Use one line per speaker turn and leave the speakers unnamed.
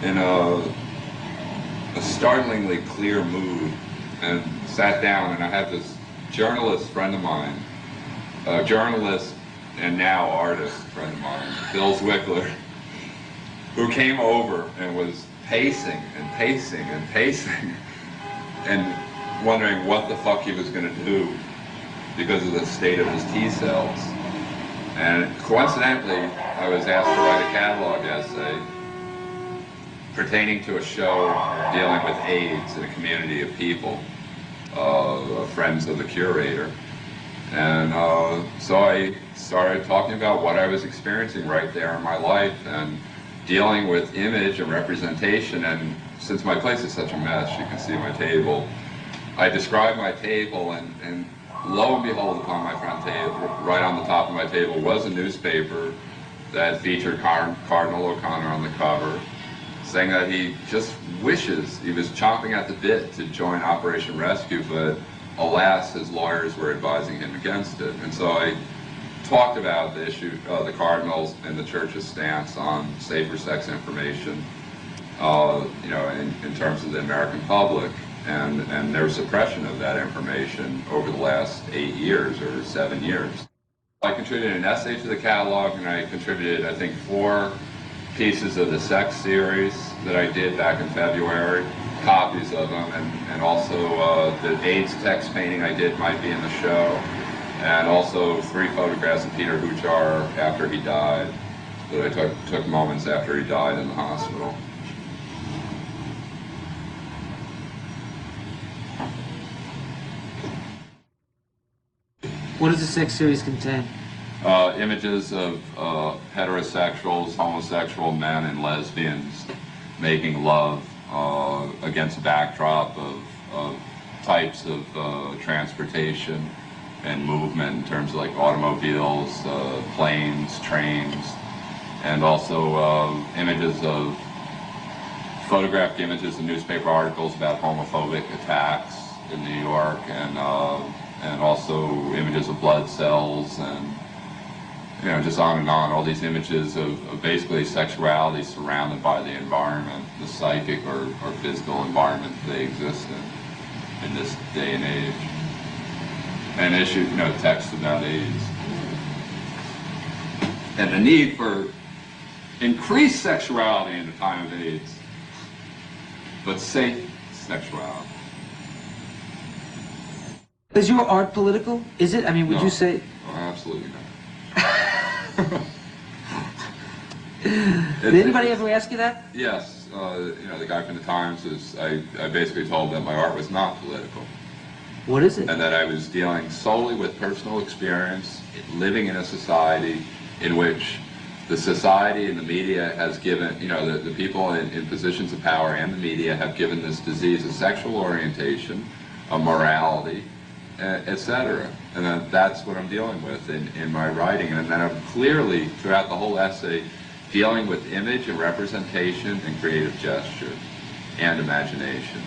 in a startlingly clear mood and sat down, and I had this journalist friend of mine, a journalist and now artist friend of mine, Bill Zwickler, who came over and was pacing and pacing and pacing and wondering what the fuck he was going to do because of the state of his T cells. And coincidentally, I was asked to write a catalog essay pertaining to a show dealing with AIDS in a community of people, friends of the curator. And so I started talking about what I was experiencing right there in my life and dealing with image and representation. And since my place is such a mess, you can see my table, I described my table, and lo and behold, upon my front table, right on the top of my table, was a newspaper that featured Cardinal O'Connor on the cover, saying that he just wishes, he was chomping at the bit to join Operation Rescue, but alas, his lawyers were advising him against it. And so I talked about the issue, the Cardinals and the Church's stance on safer sex information, you know, in terms of the American public, and their suppression of that information over the last 8 years or 7 years. I contributed an essay to the catalog, and I contributed, I think, 4 pieces of the sex series that I did back in February, copies of them, and also the AIDS text painting I did might be in the show, and also 3 photographs of Peter Huchar after he died, that I took moments after he died in the hospital.
What does the sex series contain?
Images of heterosexuals, homosexual men, and lesbians making love against a backdrop of types of transportation and movement in terms of like automobiles, planes, trains, and also images of photographed images and newspaper articles about homophobic attacks in New York, and also images of blood cells, and you know, just on and on, all these images of basically sexuality surrounded by the environment, the psychic or physical environment they exist in this day and age. And issued, you know, text about AIDS. And the need for increased sexuality in the time of AIDS, but safe sexuality.
Is your art political? Is it? I mean, would you say?
Oh, absolutely not.
Did anybody ever ask you that?
Yes. You know, the guy from the Times is, I basically told them my art was not political.
What is it?
And that I was dealing solely with personal experience, living in a society in which the society and the media has given, you know, the people in positions of power and the media have given this disease a sexual orientation, a morality, etc. And that's what I'm dealing with in my writing. And then I'm clearly, throughout the whole essay, dealing with image and representation and creative gesture and imagination.